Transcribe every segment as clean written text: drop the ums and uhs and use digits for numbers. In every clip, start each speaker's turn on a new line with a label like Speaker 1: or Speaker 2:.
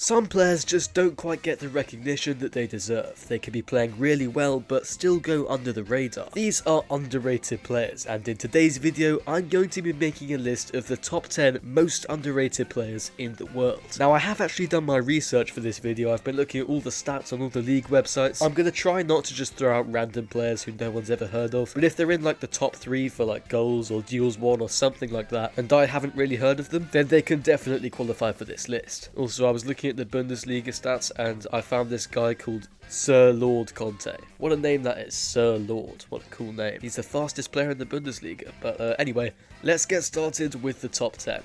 Speaker 1: Some players just don't quite get the recognition that they deserve. They can be playing really well but still go under the radar. These are underrated players, and in today's video I'm going to be making a list of the top 10 most underrated players in the world. Now I have actually done my research for this video. I've been looking at all the stats on all the league websites. I'm going to try not to just throw out random players who no one's ever heard of, but if they're in like the top 3 for like goals or duels won or something like that and I haven't really heard of them, then they can definitely qualify for this list. Also, I was looking at the Bundesliga stats and I found this guy called Sir Lord Conte. What a name that is, Sir Lord. What a cool name. He's the fastest player in the Bundesliga. But anyway, let's get started with the top 10.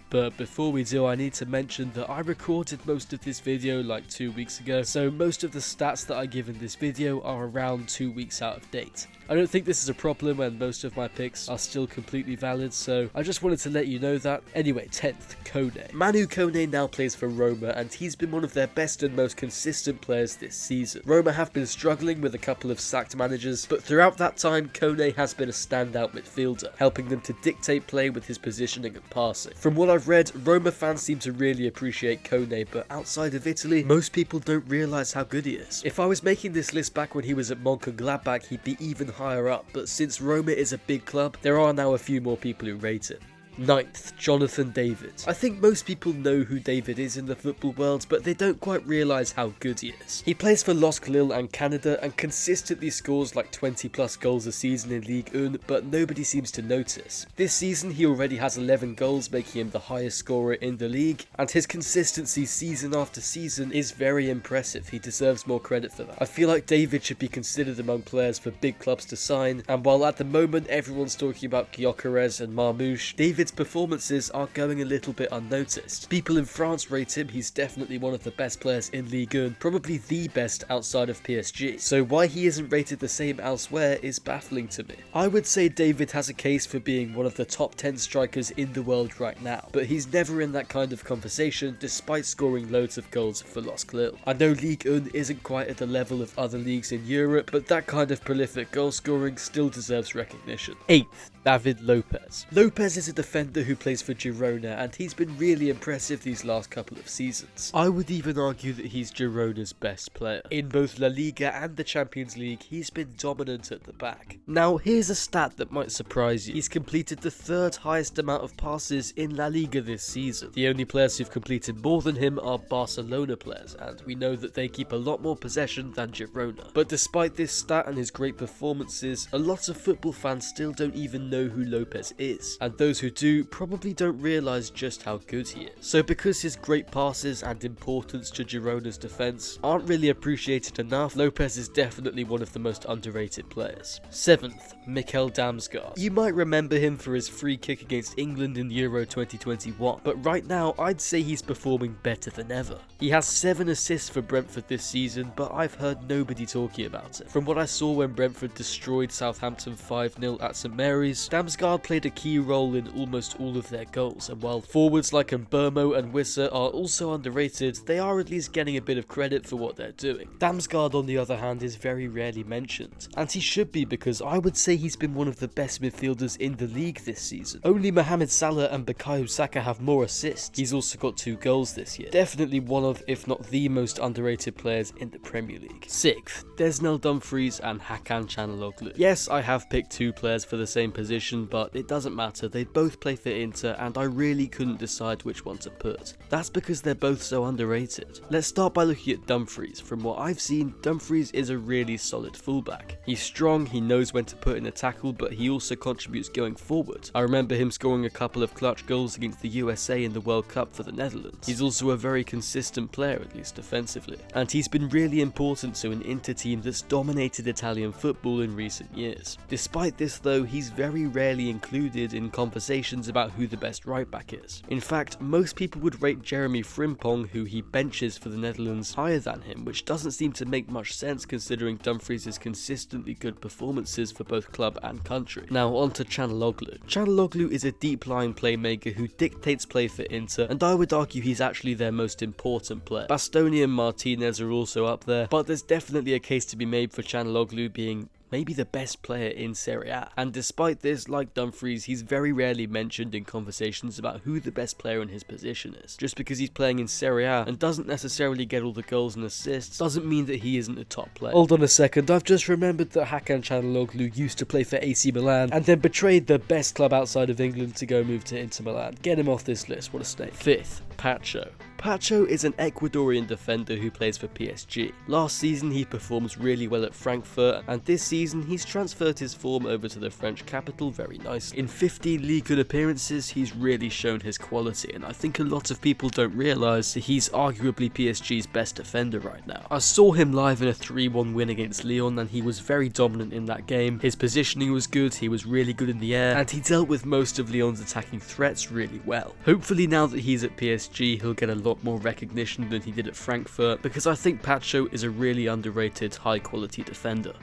Speaker 1: But before we do, I need to mention that I recorded most of this video like 2 weeks ago, so most of the stats that I give in this video are around 2 weeks out of date. I don't think this is a problem and most of my picks are still completely valid, so I just wanted to let you know that. Anyway, 10th, Kone. Manu Kone now plays for Roma and he's been one of their best and most consistent players this season. Roma have been struggling with a couple of sacked managers, but throughout that time Kone has been a standout midfielder, helping them to dictate play with his positioning and passing. From what I've read, Roma fans seem to really appreciate Kone, but outside of Italy, most people don't realise how good he is. If I was making this list back when he was at Mönchengladbach, he'd be even higher up, but since Roma is a big club, there are now a few more people who rate him. 9th, Jonathan David. I think most people know who David is in the football world, but they don't quite realise how good he is. He plays for LOSC Lille and Canada and consistently scores like 20 plus goals a season in Ligue 1, but nobody seems to notice. This season he already has 11 goals, making him the highest scorer in the league, and his consistency season after season is very impressive. He deserves more credit for that. I feel like David should be considered among players for big clubs to sign, and while at the moment everyone's talking about Gyökeres and Marmoush, David's performances are going a little bit unnoticed. People in France rate him. He's definitely one of the best players in Ligue 1, probably the best outside of PSG. So why he isn't rated the same elsewhere is baffling to me. I would say David has a case for being one of the top 10 strikers in the world right now, but he's never in that kind of conversation despite scoring loads of goals for LOSC Lille. I know Ligue 1 isn't quite at the level of other leagues in Europe, but that kind of prolific goal scoring still deserves recognition. 8th, David Lopez. Lopez is a defender who plays for Girona and he's been really impressive these last couple of seasons. I would even argue that he's Girona's best player. In both La Liga and the Champions League, he's been dominant at the back. Now here's a stat that might surprise you. He's completed the 3rd highest amount of passes in La Liga this season. The only players who've completed more than him are Barcelona players, and we know that they keep a lot more possession than Girona. But despite this stat and his great performances, a lot of football fans still don't even know who Lopez is, and those who do probably don't realise just how good he is. So because his great passes and importance to Girona's defence aren't really appreciated enough, Lopez is definitely one of the most underrated players. 7th, Mikkel Damsgaard. You might remember him for his free kick against England in Euro 2021, but right now I'd say he's performing better than ever. He has 7 assists for Brentford this season, but I've heard nobody talking about it. From what I saw when Brentford destroyed Southampton 5-0 at St Mary's, Damsgaard played a key role in almost all of their goals, and while forwards like Mbermo and Wissa are also underrated, they are at least getting a bit of credit for what they're doing. Damsgaard on the other hand is very rarely mentioned, and he should be because I would say he's been one of the best midfielders in the league this season. Only Mohamed Salah and Bukayo Saka have more assists. He's also got 2 goals this year. Definitely one of, if not the most underrated players in the Premier League. 6th, Desnel Dumfries and Hakan Çalhanoğlu. Yes, I have picked 2 players for the same position, but it doesn't matter. They both play for Inter and I really couldn't decide which one to put. That's because they're both so underrated. Let's start by looking at Dumfries. From what I've seen, Dumfries is a really solid fullback. He's strong, he knows when to put in a tackle, but he also contributes going forward. I remember him scoring a couple of clutch goals against the USA in the World Cup for the Netherlands. He's also a very consistent player, at least defensively, and he's been really important to an Inter team that's dominated Italian football in recent years. Despite this though, he's very rarely included in conversations about who the best right back is. In fact, most people would rate Jeremy Frimpong, who he benches for the Netherlands, higher than him, which doesn't seem to make much sense considering Dumfries' consistently good performances for both club and country. Now on to Çalhanoğlu. Çalhanoğlu is a deep-lying playmaker who dictates play for Inter, and I would argue he's actually their most important player. Bastoni and Martinez are also up there, but there's definitely a case to be made for Çalhanoğlu being maybe the best player in Serie A. And despite this, like Dumfries, he's very rarely mentioned in conversations about who the best player in his position is. Just because he's playing in Serie A and doesn't necessarily get all the goals and assists doesn't mean that he isn't a top player. Hold on a second, I've just remembered that Hakan Çalhanoğlu used to play for AC Milan and then betrayed the best club outside of England to go move to Inter Milan. Get him off this list, what a snake. Fifth, Poch. Poch is an Ecuadorian defender who plays for PSG. Last season he performs really well at Frankfurt, and this season he's transferred his form over to the French capital very nicely. In 15 Ligue 1 appearances he's really shown his quality, and I think a lot of people don't realise that he's arguably PSG's best defender right now. I saw him live in a 3-1 win against Lyon and he was very dominant in that game. His positioning was good, he was really good in the air, and he dealt with most of Lyon's attacking threats really well. Hopefully now that he's at PSG he'll get a lot more recognition than he did at Frankfurt, because I think Poch is a really underrated high quality defender.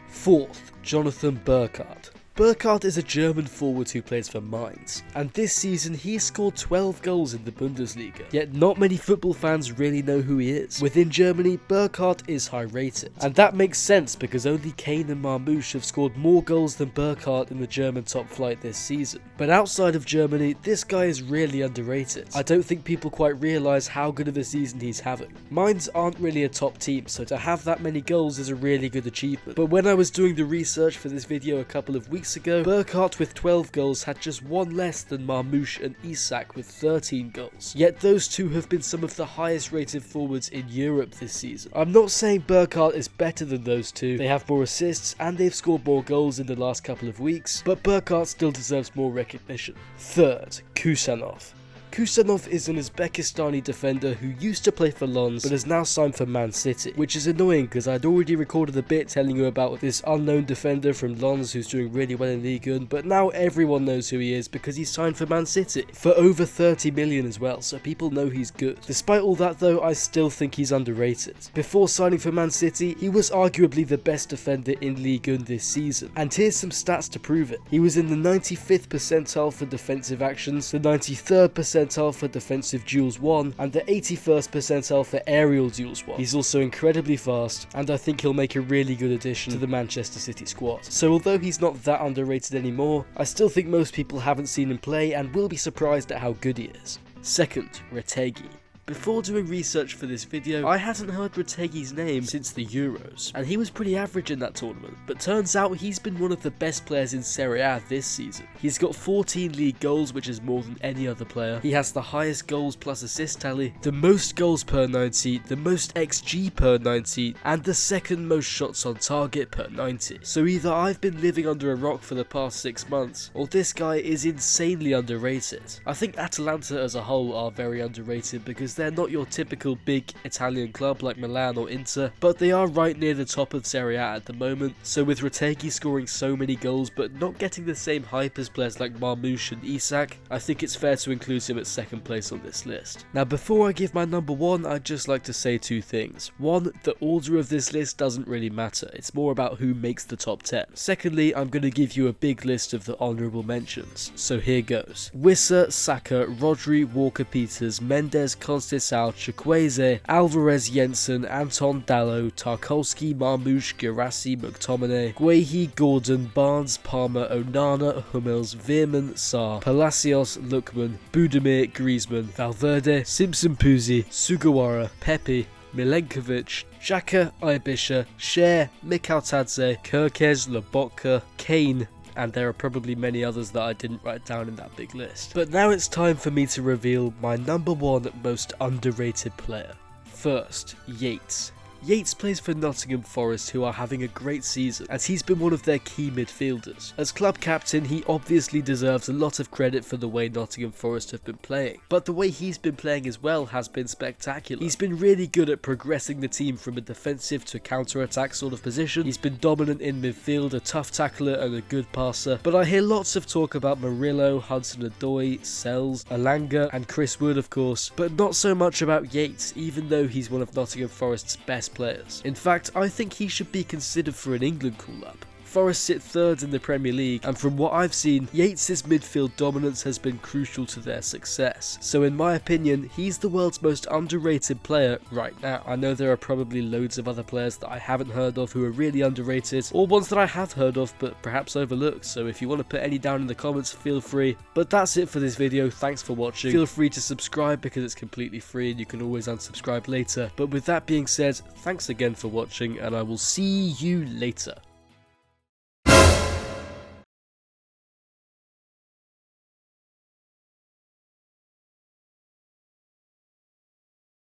Speaker 1: Fourth, Jonathan Burkard. Burkard is a German forward who plays for Mainz, and this season he scored 12 goals in the Bundesliga, yet not many football fans really know who he is. Within Germany, Burkard is high rated, and that makes sense because only Kane and Marmoush have scored more goals than Burkard in the German top flight this season. But outside of Germany, this guy is really underrated. I don't think people quite realise how good of a season he's having. Mainz aren't really a top team, so to have that many goals is a really good achievement. But when I was doing the research for this video a couple of weeks ago, Burkard with 12 goals had just one less than Marmoush and Isak with 13 goals. Yet those two have been some of the highest rated forwards in Europe this season. I'm not saying Burkard is better than those two, they have more assists and they've scored more goals in the last couple of weeks, but Burkard still deserves more recognition. Third, Kusenov. Kusenov is an Uzbekistani defender who used to play for Lens but has now signed for Man City, which is annoying because I'd already recorded a bit telling you about this unknown defender from Lens who's doing really well in Ligue 1, but now everyone knows who he is because he's signed for Man City for over 30 million as well, so people know he's good. Despite all that though, I still think he's underrated. Before signing for Man City, he was arguably the best defender in Ligue 1 this season, and here's some stats to prove it. He was in the 95th percentile for defensive actions, the 93rd percentile for defensive duels won, and the 81st percentile for aerial duels won. He's also incredibly fast, and I think he'll make a really good addition to the Manchester City squad. So although he's not that underrated anymore, I still think most people haven't seen him play and will be surprised at how good he is. Second, Retegui. Before doing research for this video, I hadn't heard Retegui's name since the Euros, and he was pretty average in that tournament, but turns out he's been one of the best players in Serie A this season. He's got 14 league goals, which is more than any other player. He has the highest goals plus assist tally, the most goals per 90, the most XG per 90, and the second most shots on target per 90. So either I've been living under a rock for the past 6 months, or this guy is insanely underrated. I think Atalanta as a whole are very underrated because they're not your typical big Italian club like Milan or Inter, but they are right near the top of Serie A at the moment, so with Retegui scoring so many goals but not getting the same hype as players like Marmoush and Isak, I think it's fair to include him at second place on this list. Now before I give my number one, I'd just like to say two things. One, the order of this list doesn't really matter, it's more about who makes the top 10. Secondly, I'm going to give you a big list of the honourable mentions, so here goes. Wissa, Saka, Rodri, Walker-Peters, Mendes, Constantine, Chukwueze, Alvarez, Jensen, Anton Dallo, Tarkowski, Marmoush, Guirassy, McTominay, Guehi, Gordon, Barnes, Palmer, Onana, Hummels, Veerman, Sarr, Palacios, Lookman, Budimir, Griezmann, Valverde, Simpson, Puzzi, Sugawara, Pepe, Milenkovic, Xhaka, Ibisha, Cher, Mikhail Tadze, Kirkez, Lobotka, Kane, and there are probably many others that I didn't write down in that big list. But now it's time for me to reveal my number one most underrated player. First, Yates. Yates plays for Nottingham Forest, who are having a great season, as he's been one of their key midfielders. As club captain, he obviously deserves a lot of credit for the way Nottingham Forest have been playing, but the way he's been playing as well has been spectacular. He's been really good at progressing the team from a defensive to counter-attack sort of position. He's been dominant in midfield, a tough tackler and a good passer, but I hear lots of talk about Murillo, Hudson-Odoi, Sells, Alanga and Chris Wood of course, but not so much about Yates, even though he's one of Nottingham Forest's best players. In fact, I think he should be considered for an England call-up. Forest sit third in the Premier League, and from what I've seen, Yates' midfield dominance has been crucial to their success. So in my opinion, he's the world's most underrated player right now. I know there are probably loads of other players that I haven't heard of who are really underrated, or ones that I have heard of but perhaps overlooked, so if you want to put any down in the comments, feel free. But that's it for this video. Thanks for watching. Feel free to subscribe because it's completely free and you can always unsubscribe later. But with that being said, thanks again for watching, and I will see you later.